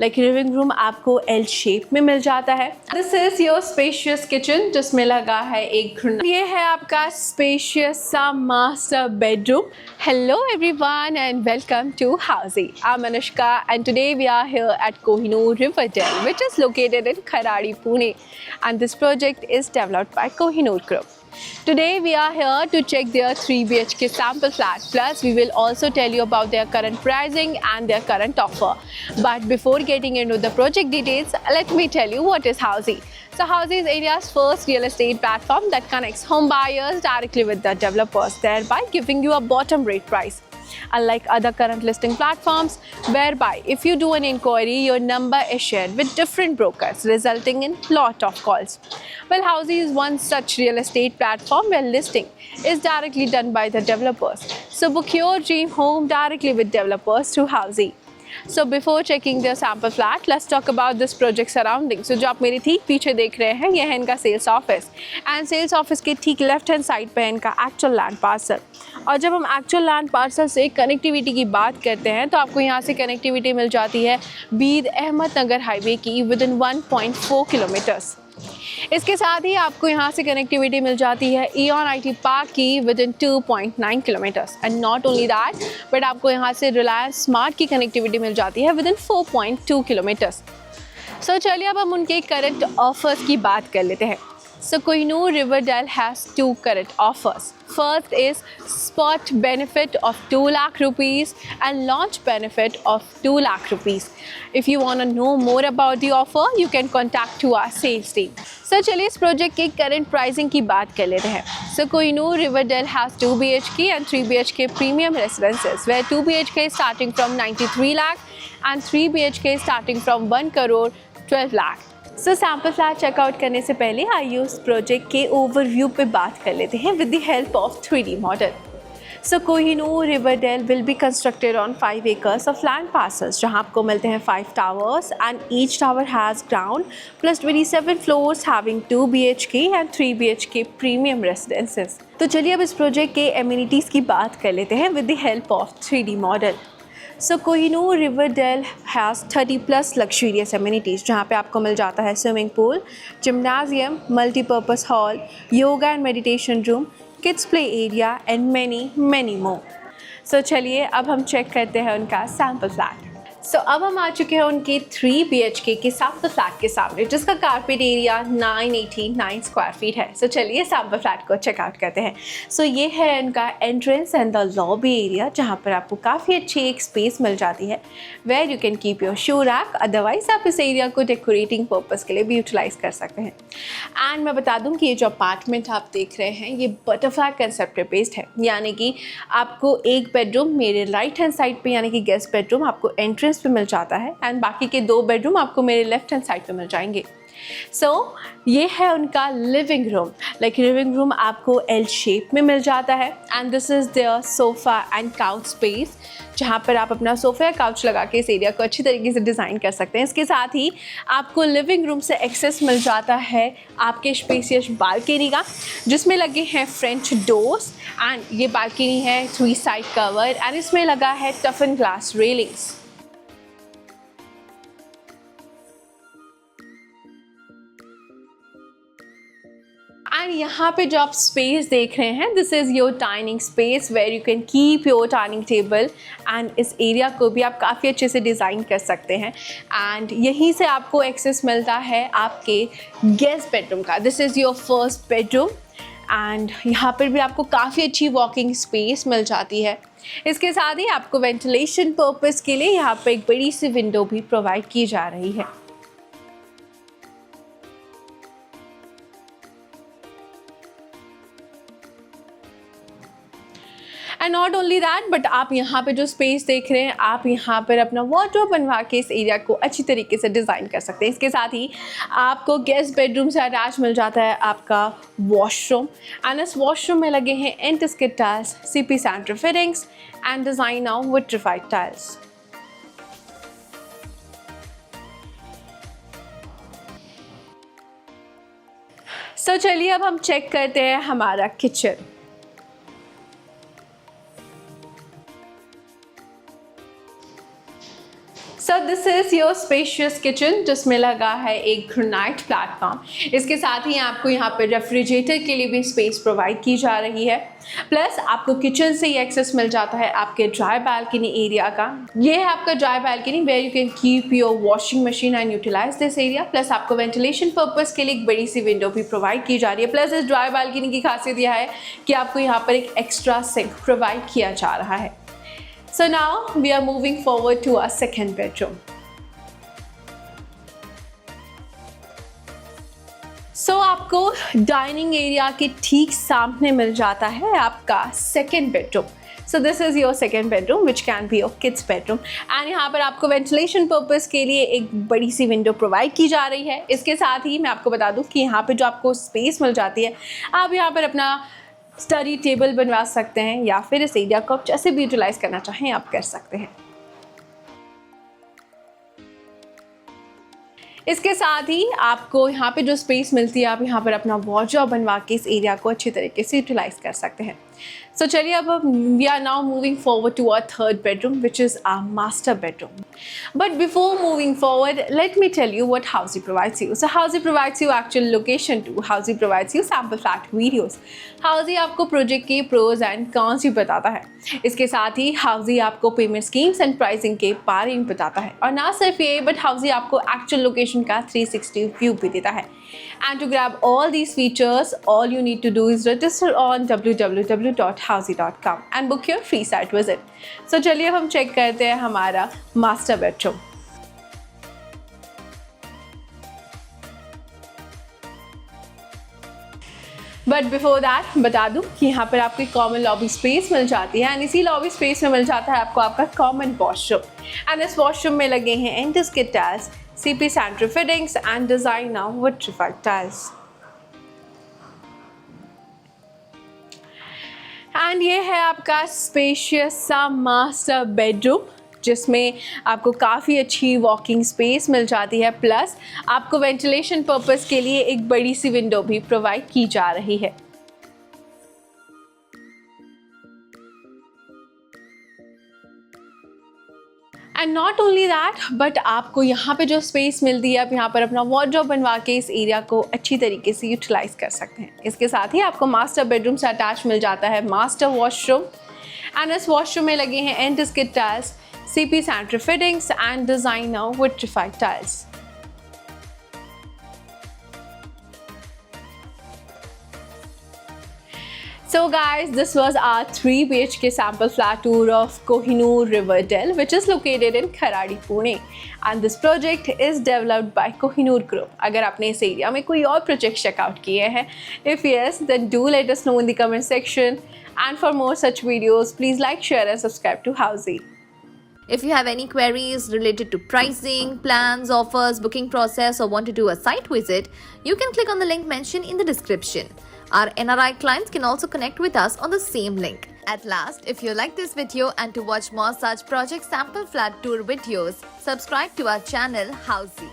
Like living room आपको L shape में मिल जाता है। This is your spacious kitchen जिसमें लगा है एक घुरना। ये है आपका स्पेशियस सा master bedroom. Hello everyone and welcome to Housiey. I am Anushka and today we are here at Kohinoor Riverdale which is located in Kharadi, Pune, and this project is developed by Kohinoor Group. Today we are here to check their 3 BHK sample flat, plus we will also tell you about their current pricing and their current offer. But before getting into the project details, let me tell you what is Housey. So Housey is India's first real estate platform that connects home buyers directly with the developers, thereby giving you a bottom rate price. Unlike other current listing platforms, whereby if you do an inquiry, your number is shared with different brokers, resulting in lot of calls. Well, Housey is one such real estate platform where listing is directly done by the developers. So book your dream home directly with developers through Housey. So before checking their sample flat, let's talk about this project surrounding. So जो आप मेरे ठीक पीछे देख रहे हैं, यह है इनका sales office and sales office के ठीक लेफ्ट हैंड साइड पे है इनका एक्चुअल लैंड पार्सल। और जब हम एक्चुअल लैंड पार्सल से कनेक्टिविटी की बात करते हैं तो आपको यहाँ से कनेक्टिविटी मिल जाती है बीड अहमदनगर हाईवे की विद इन 1.4 किलोमीटर्स। इसके साथ ही आपको यहाँ से कनेक्टिविटी मिल जाती है इयॉन IT पार्क की with in 2.9 kilometres and not only that but आपको यहाँ से रिलायंस स्मार्ट की कनेक्टिविटी मिल जाती है विद इन 4.2 किलोमीटर्स। सो चलिए अब हम उनके करंट ऑफर्स की बात कर लेते हैं। So Kohinoor Riverdale has 2 current offers. First is spot benefit of 2 lakh rupees and launch benefit of 2 lakh rupees. If you want to know more about the offer, you can contact to our sales team. So चलिए इस project के current pricing की बात कर लेते हैं। So Kohinoor Riverdale has 2 BHK and 3 BHK premium residences where 2 BHK is starting from 93 lakh and 3 BHK is starting from 1 crore 12 lakh. So sample flat checkout करने से पहले आइए उस प्रोजेक्ट के ओवरव्यू पे बात कर लेते हैं with the help of 3D model. So Kohinoor Riverdale will be constructed on 5 acres of land parcels जहां आपको मिलते हैं 5 towers and each tower has ground plus 27 floors having 2 BHK and 3 BHK premium residences. तो चलिए अब इस प्रोजेक्ट के amenities की बात कर लेते हैं with the help of 3D model. So Kohinoor Riverdale has 30+ luxurious amenities जहाँ पे आपको मिल जाता है swimming pool, gymnasium, multipurpose hall, yoga and meditation room, kids play area and many more. So चलिए अब हम चेक करते हैं उनका सैम्पल फ्लैट। सो अब हम आ चुके हैं उनके 3 BHK के सैम्पल फ्लैट के सामने जिसका कारपेट एरिया 989 स्क्वायर फीट है। सो चलिए सैम्पल फ्लैट को चेकआउट करते हैं। सो ये है इनका entrance and the lobby area जहाँ पर आपको काफ़ी अच्छी एक स्पेस मिल जाती है where you can keep your shoe rack. Otherwise आप इस एरिया को डेकोरेटिंग पर्पज़ के लिए भी यूटिलाइज़ कर सकते हैं। एंड मैं बता दूँ कि ये जो अपार्टमेंट आप देख रहे हैं ये बटरफ्लाई कंसेप्ट पे बेस्ड है, यानी कि आपको एक बेडरूम मेरे राइट हैंड साइड पे यानी कि गेस्ट बेडरूम आपको एंट्रेंस पे मिल जाता है एंड बाकी के 2 बेडरूम आपको मेरे लेफ्ट हैंड साइड पे मिल जाएंगे। सो ये है उनका living room. Like living room आपको एल शेप में मिल जाता है and this is their sofa and couch space जहाँ पर आप अपना सोफ़ा या काउच लगा के इस एरिया को अच्छी तरीके से डिज़ाइन कर सकते हैं। इसके साथ ही आपको लिविंग रूम से एक्सेस मिल जाता है आपके स्पेसियस बालकनी का जिसमें लगे हैं फ्रेंच डोर्स एंड ये बालकनी है 3 साइड कवर एंड इसमें लगा है टफन ग्लास रेलिंग्स। एंड यहाँ पे जो आप स्पेस देख रहे हैं this is your dining space where you can keep your dining table and इस एरिया को भी आप काफ़ी अच्छे से डिज़ाइन कर सकते हैं एंड यहीं से आपको एक्सेस मिलता है आपके गेस्ट बेडरूम का। This is your first bedroom and यहाँ पर भी आपको काफ़ी अच्छी वॉकिंग स्पेस मिल जाती है। इसके साथ ही आपको वेंटिलेशन पर्पज़ के लिए यहाँ पर एक बड़ी सी विंडो भी प्रोवाइड की जा रही है। And not only that but आप यहाँ पे जो स्पेस देख रहे हैं आप यहाँ पर अपना वार्डरोब बनवा के इस एरिया को अच्छी तरीके से डिज़ाइन कर सकते हैं। इसके साथ ही आपको गेस्ट बेडरूम से अटैच मिल जाता है आपका वॉशरूम एंड इस वॉशरूम में लगे हैं antiskid tiles, CP sanitary fittings and design of vitrified tiles. So चलिए अब हम चेक करते हैं हमारा kitchen. So this is your spacious kitchen जिसमें लगा है एक ग्रेनाइट प्लेटफॉर्म। इसके साथ ही आपको यहाँ पे रेफ्रिजरेटर के लिए भी स्पेस प्रोवाइड की जा रही है। प्लस आपको किचन से ही एक्सेस मिल जाता है आपके ड्राई बालकनी एरिया का। ये है आपका dry balcony where you can keep your washing machine and utilise this area. Plus आपको वेंटिलेशन पर्पस के लिए एक बड़ी सी विंडो भी प्रोवाइड की जा रही है। प्लस इस ड्राई बालकनी की खासियत यह है कि आपको यहाँ पर एक एक्स्ट्रा सिंक प्रोवाइड किया जा रहा है। So now we are moving forward to our second bedroom. So आपको डाइनिंग एरिया के ठीक सामने मिल जाता है आपका second bedroom. So this is your second bedroom which can be your kids bedroom and यहाँ पर आपको वेंटिलेशन पर्पस के लिए एक बड़ी सी विंडो प्रोवाइड की जा रही है। इसके साथ ही मैं आपको बता दूँ कि यहाँ पे जो आपको स्पेस मिल जाती है, आप यहाँ पर अपना स्टडी टेबल बनवा सकते हैं या फिर इस एरिया को आप जैसे भी यूटिलाइज करना चाहें आप कर सकते हैं। इसके साथ ही आपको यहाँ पे जो स्पेस मिलती है, आप यहाँ पर अपना वॉर्डरोब बनवा के इस एरिया को अच्छी तरीके से यूटिलाइज कर सकते हैं। सो चलिए अब we are now moving forward to our third bedroom which is our master bedroom. But before moving forward, let me tell you what Housey provides you. So Housey provides you actual location too. Housey provides you sample flat videos. Housey आपको project के pros and cons भी बताता है। इसके साथ ही Housey आपको payment schemes and pricing के बारे में बताता है। और ना सिर्फ ये, बट Housey आपको एक्चुअल लोकेशन का 360 व्यू भी देता है। And to grab all these features, all you need to do is register on www.housey.com and book your free site visit. So चलिए हम चेक करते हैं हमारा master bedroom. But before that बता दूं कि यहाँ पर आपको कॉमन लॉबी स्पेस मिल जाती है एंड इसी लॉबी स्पेस में मिल जाता है आपको आपका कॉमन वॉशरूम। एंड इस वॉशरूम में लगे हैं anti-skid tiles, CP sanitary fittings and design now vitrified tiles. And ये है आपका स्पेशियस सा मास्टर बेडरूम जिसमें आपको काफ़ी अच्छी वॉकिंग स्पेस मिल जाती है। प्लस आपको वेंटिलेशन पर्पस के लिए एक बड़ी सी विंडो भी प्रोवाइड की जा रही है। And not only that, but आपको यहाँ पे जो स्पेस मिलती है, आप यहाँ पर अपना वार्डरोब बनवा के इस एरिया को अच्छी तरीके से यूटिलाइज कर सकते हैं। इसके साथ ही आपको मास्टर बेडरूम से अटैच मिल जाता है मास्टर वॉशरूम एंड इस वॉशरूम में लगे हैं anti-skid tiles, CP sanitary fittings and design now vitrified tiles. So guys, this was our 3 BHK sample flat tour of Kohinoor Riverdale, which is located in Kharadi, Pune. And this project is developed by Kohinoor Group. अगर आपने इस area में कोई और project checkout किए हैं, if yes, then do let us know in the comment section. And for more such videos, please like, share and subscribe to Housey. If you have any queries related to pricing, plans, offers, booking process or want to do a site visit, you can click on the link mentioned in the description. Our NRI clients can also connect with us on the same link. At last, if you like this video and to watch more such project sample flat tour videos, subscribe to our channel Housey.